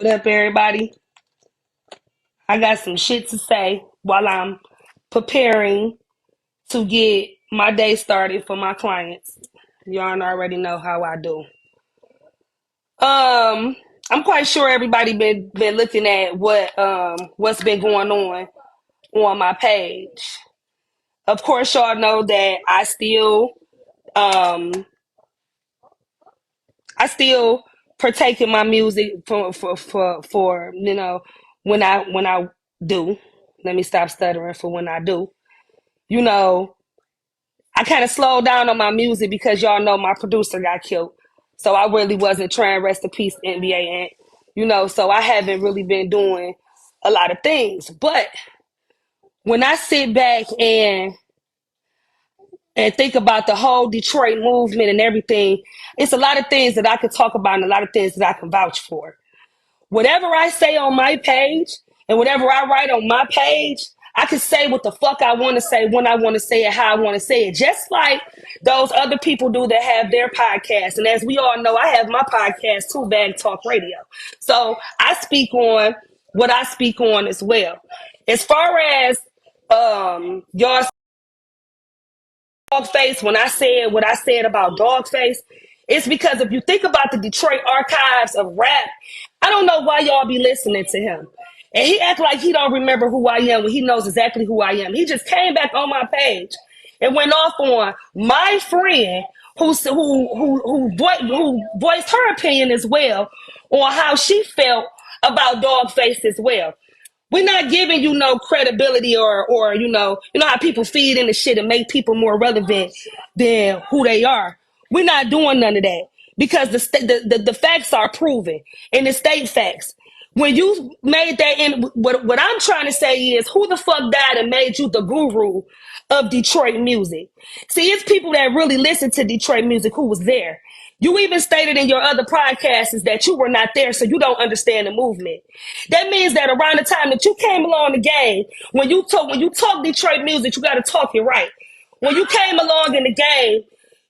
What up, everybody? I got some shit to say while I'm preparing to get my day started for my clients. Y'all already know how I do. Um, I'm quite sure everybody been looking at what's been going on my page. Of course, y'all know that um I still partake in my music for when I do. Let me stop stuttering for when I do. You know, I kind of slowed down on my music because y'all know my producer got killed. So I really wasn't trying rest in peace NBA Ant. So I haven't really been doing a lot of things. But when I sit back and think about the whole Detroit movement and everything, it's a lot of things that I could talk about and a lot of things that I can vouch for. Whatever I say on my page and whatever I write on my page, I can say what the fuck I want to say when I want to say it, how I want to say it, just like those other people do that have their podcasts. And as we all know, I have my podcast too, Bag Talk Radio. So I speak on what I speak on as well. As far as y'all DAWGFACE, when I said what I said about DAWGFACE, it's because if you think about the Detroit archives of rap, I don't know why y'all be listening to him. And he act like he don't remember who I am when he knows exactly who I am. He just came back on my page and went off on my friend who voiced her opinion as well on how she felt about DAWGFACE as well. We're not giving you no credibility or you know how people feed into shit and make people more relevant than who they are. We're not doing none of that because the facts are proven and the state facts. When you made that in, what I'm trying to say is who the fuck died and made you the guru of Detroit music? See, it's people that really listen to Detroit music who was there. You even stated in your other podcasts is that you were not there, so you don't understand the movement. That means that around the time that you came along the game, when you talk Detroit music, you got to talk it right. When you came along in the game,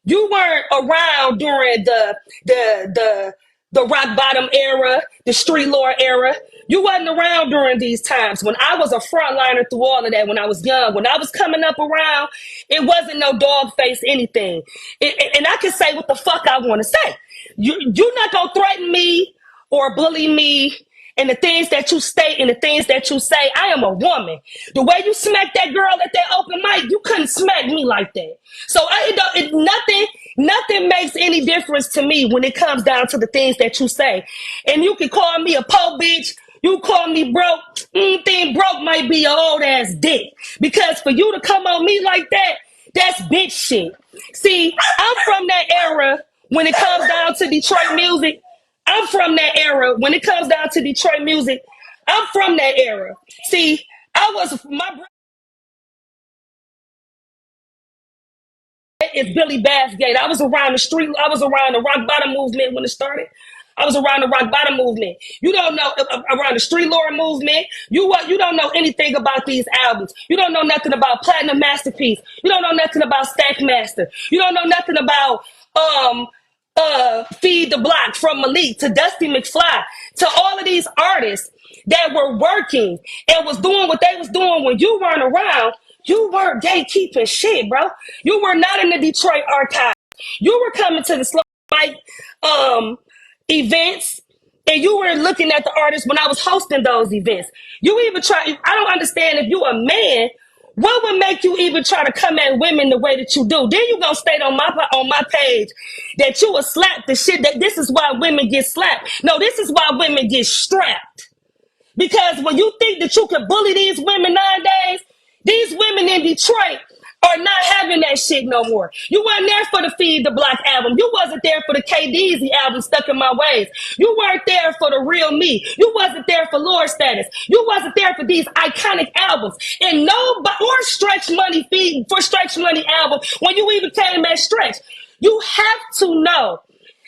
you weren't around during the rock bottom era, the street lore era. You wasn't around during these times. When I was a frontliner through all of that, when I was young, when I was coming up around, it wasn't no dog face anything. And I can say what the fuck I want to say. You're not gonna threaten me or bully me and the things that you state and the things that you say. I am a woman. The way you smacked that girl at that open mic, you couldn't smack me like that. So nothing makes any difference to me when it comes down to the things that you say. And you can call me a po bitch. You call me broke. Anything broke might be your old ass dick. Because for you to come on me like that, that's bitch shit. See, I'm from that era when it comes down to Detroit music. I'm from that era. When it comes down to Detroit music, I'm from that era. See, I was my brother is Billy Bathgate. I was around the street. I was around the rock bottom movement when it started. I was around the rock bottom movement. You don't know around the street lore movement. You don't know anything about these albums. You don't know nothing about Platinum Masterpiece. You don't know nothing about Stackmaster. You don't know nothing about Feed the Block from Malik to Dusty McFly to all of these artists that were working and was doing what they was doing when you weren't around. You weren't gatekeeping shit, bro. You were not in the Detroit archive. You were coming to the slow mic events and you were looking at the artists when I was hosting those events. You even try, I don't understand if you a man, what would make you even try to come at women the way that you do? Then you gonna state on my page that you will slap the shit that this is why women get slapped. No, this is why women get strapped. Because when you think that you can bully these women nowadays, these women in Detroit are not having that shit no more. You weren't there for the Feed the Block album. You wasn't there for the KDZ album Stuck in My Ways. You weren't there for the Real Me. You wasn't there for Lord Status. You wasn't there for these iconic albums. And or Stretch Money Feed for Stretch Money album when you even came at Stretch. You have to know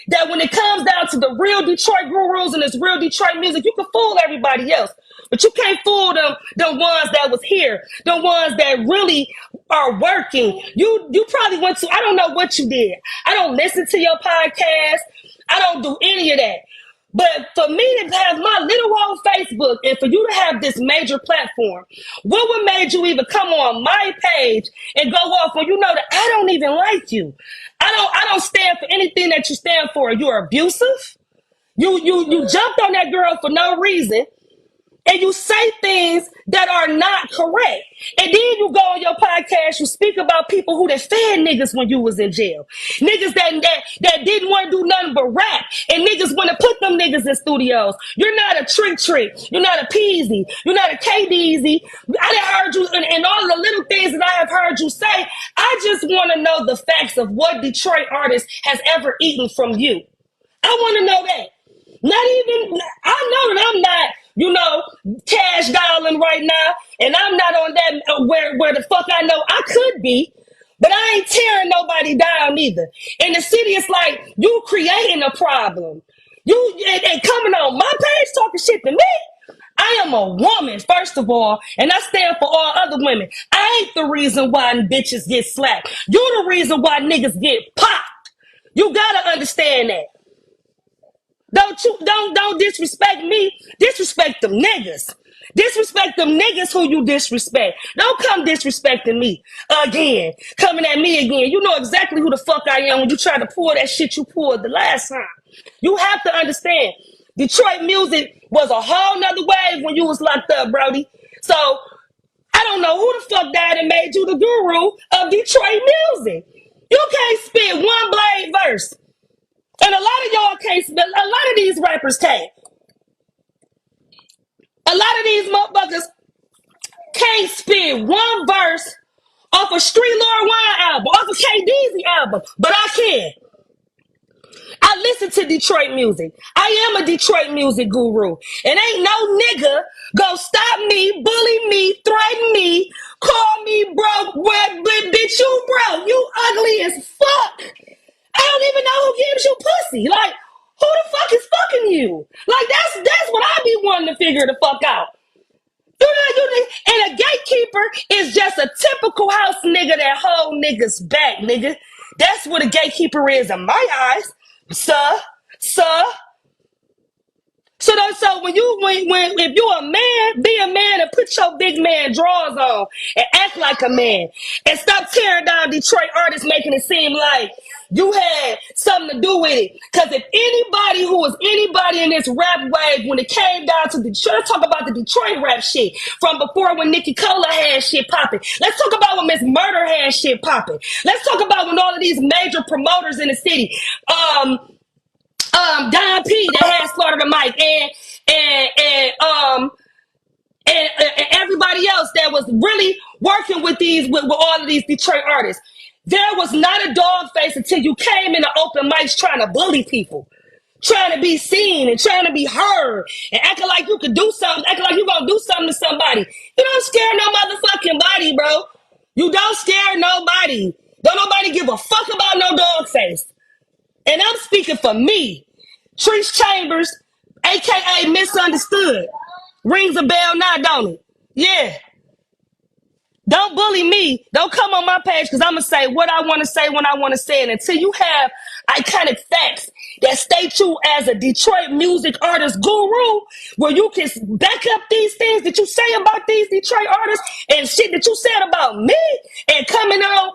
that when it comes down to the real Detroit gurus and this real Detroit music, you can fool everybody else. But you can't fool the ones that was here, the ones that really are working. You probably went to, I don't know what you did. I don't listen to your podcast. I don't do any of that. But for me to have my little old Facebook and for you to have this major platform, what would made you even come on my page and go off when you know that I don't even like you? I don't stand for anything that you stand for. You're abusive. You jumped on that girl for no reason. And you say things that are not correct. And then you go on your podcast, you speak about people who that fed niggas when you was in jail. Niggas that didn't want to do nothing but rap. And niggas want to put them niggas in studios. You're not a trick. You're not a Peasy. You're not a KDeezy. I done heard you, and all of the little things that I have heard you say, I just want to know the facts of what Detroit artist has ever eaten from you. I want to know that. Not even, I know that I'm not, cash dialing right now, and I'm not on that where the fuck I know I could be, but I ain't tearing nobody down either. In the city, it's like you creating a problem. You and coming on my page talking shit to me. I am a woman, first of all, and I stand for all other women. I ain't the reason why bitches get slapped. You're the reason why niggas get popped. You gotta understand that. Don't disrespect me. Disrespect them niggas. Disrespect them niggas who you disrespect. Don't come disrespecting me again. Coming at me again. You know exactly who the fuck I am when you try to pull that shit you pulled the last time. You have to understand. Detroit music was a whole nother wave when you was locked up, Brody. So I don't know who the fuck died and made you the guru of Detroit music. You can't spit one blade verse. And a lot of y'all can't, a lot of these rappers can't. A lot of these motherfuckers can't spit one verse off a Street Lord Wine album, off a KDeezy album, but I can. I listen to Detroit music. I am a Detroit music guru. And ain't no nigga go stop me, bully me, threaten me, call me broke, bitch, you broke. You ugly as fuck. I don't even know who gives you pussy. Like, who the fuck is fucking you? Like, that's what I be wanting to figure the fuck out. And a gatekeeper is just a typical house nigga that hold niggas back, nigga. That's what a gatekeeper is in my eyes. Sir. So if you a man, be a man and put your big man drawers on and act like a man and stop tearing down Detroit artists, making it seem like you had something to do with it. Because if anybody who was anybody in this rap wave, when it came down to Detroit, let's talk about the Detroit rap shit from before when Nicki Cola had shit popping. Let's talk about when Miss Murder had shit popping. Let's talk about when all of these major promoters in the city, Don P that had Slaughter the Mic and everybody else that was really working with all of these Detroit artists. There was not a DAWGFACE until you came in the open mics trying to bully people, trying to be seen and trying to be heard and acting like you could do something, acting like you gonna do something to somebody. You don't scare no motherfucking body, bro. You don't scare nobody. Don't nobody give a fuck about no DAWGFACE. And I'm speaking for me. TRIECE Chambers, a.k.a. Misunderstood. Rings a bell now, don't it? Yeah. Don't bully me. Don't come on my page because I'm going to say what I want to say when I want to say it. Until you have iconic facts that state you as a Detroit music artist guru, where you can back up these things that you say about these Detroit artists and shit that you said about me and coming on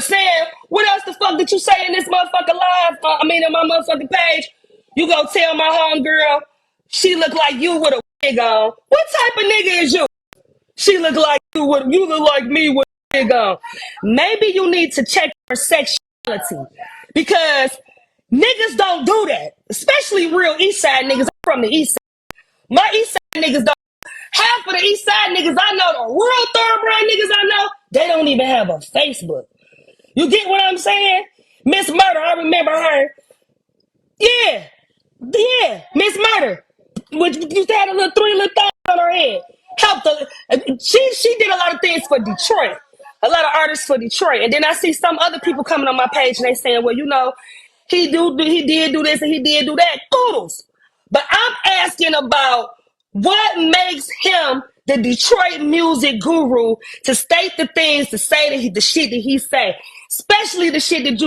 saying, what else the fuck did you say in this motherfucking live? In my motherfucking page. You go tell my homegirl she look like you with a wig on. What type of nigga is you? She look like you look like me with a wig on. Maybe you need to check your sexuality because niggas don't do that. Especially real East Side niggas. I'm from the East Side. My East Side niggas don't. Half of the East Side niggas I know, the real thoroughbred niggas I know, they don't even have a Facebook. You get what I'm saying? Miss Murder, I remember her. Yeah, Miss Murder. Which used to have a little three little things on her head. Helped her. She did a lot of things for Detroit. A lot of artists for Detroit. And then I see some other people coming on my page and they saying, well, he did do this and he did do that. Poodles. But I'm asking about what makes him the Detroit music guru to state the things, to say the shit that he say. Especially the shit that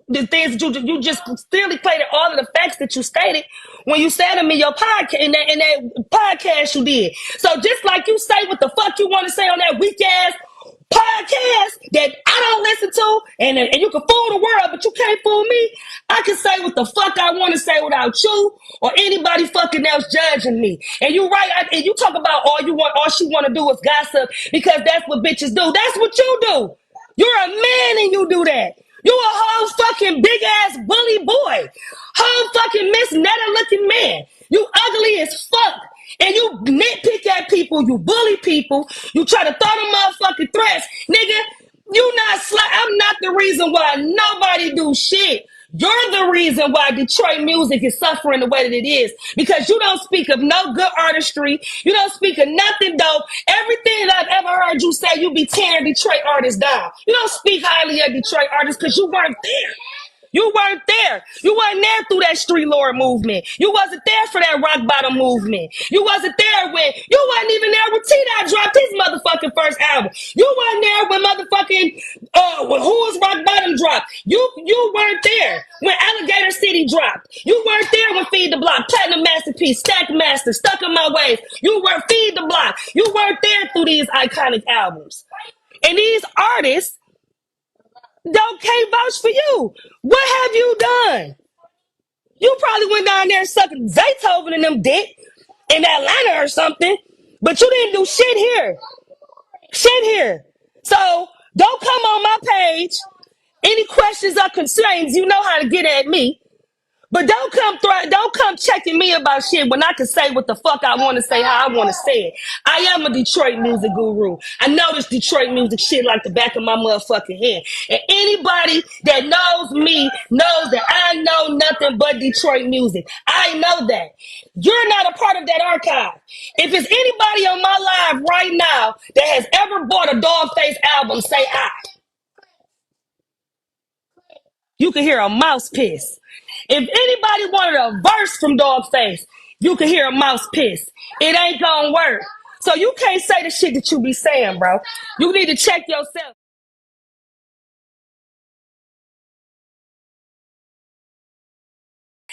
the things that you just clearly played all of the facts that you stated when you said them in your podcast, in that podcast you did. So just like you say what the fuck you want to say on that weak ass podcast that I don't listen to, and you can fool the world, but you can't fool me. I can say what the fuck I want to say without you or anybody fucking else judging me. And you right, and you talk about all she want to do is gossip because that's what bitches do. That's what you do. You're a man and you do that. You a whole fucking big ass bully boy. Whole fucking Miss Netta looking man. You ugly as fuck. And you nitpick at people, you bully people, you try to throw them motherfucking threats. Nigga, I'm not the reason why nobody do shit. You're the reason why Detroit music is suffering the way that it is. Because you don't speak of no good artistry. You don't speak of nothing dope. Everything that I've ever heard you say, you be tearing Detroit artists down. You don't speak highly of Detroit artists because you weren't there. You weren't there. You wasn't there through that street lord movement. You wasn't there for that rock bottom movement. You wasn't there you wasn't even there when T-Dot dropped his motherfucking first album. You wasn't there when motherfucking, when Who Was Rock Bottom dropped. You weren't there when Alligator City dropped. You weren't there when Feed the Block, Platinum Masterpiece, Stack Master, Stuck in My Ways. You weren't Feed the Block. You weren't there through these iconic albums. And these artists can't vouch for you. What have you done? You probably went down there sucking Zaytoven and them dick in Atlanta or something, but you didn't do shit here. Shit here. So don't come on my page. Any questions or concerns, you know how to get at me. But don't come checking me about shit when I can say what the fuck I want to say, how I want to say it. I am a Detroit music guru. I know this Detroit music shit like the back of my motherfucking hand. And anybody that knows me knows that I know nothing but Detroit music. I know that. You're not a part of that archive. If it's anybody on my live right now that has ever bought a DAWGFACE album, say I. You can hear a mouse piss. If anybody wanted a verse from DAWGFACE, you can hear a mouse piss. It ain't gonna work. So you can't say the shit that you be saying, bro. You need to check yourself.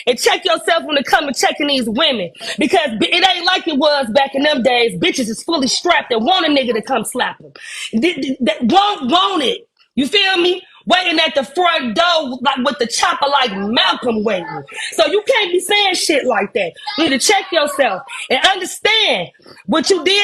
And check yourself when it comes to checking these women. Because it ain't like it was back in them days. Bitches is fully strapped and want a nigga to come slap them. That want it. You feel me? Waiting at the front door like with the chopper like Malcolm waiting. So you can't be saying shit like that. You need to check yourself and understand what you did